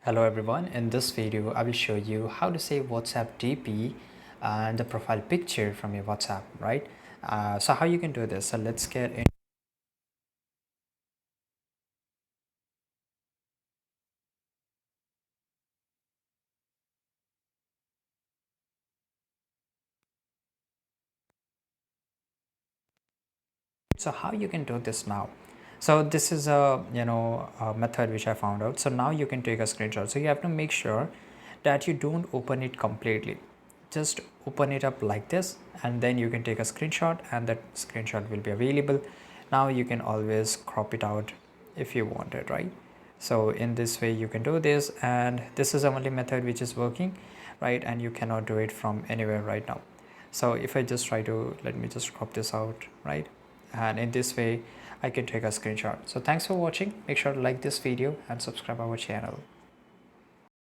Hello everyone, in this video I will show you how to save WhatsApp DP and the profile picture from your WhatsApp, right? So how you can do this, so let's get in. So how you can do this now? So this is a method which I found out. So now you can take a screenshot. So you have to make sure that you don't open it completely. Just open it up like this and then you can take a screenshot and that screenshot will be available. Now you can always crop it out if you want it, right? So in this way you can do this, and this is the only method which is working, right? And you cannot do it from anywhere right now. So if I just try to, let me just crop this out, right? And in this way I can take a screenshot. So thanks for watching. Make sure to like this video and subscribe our channel.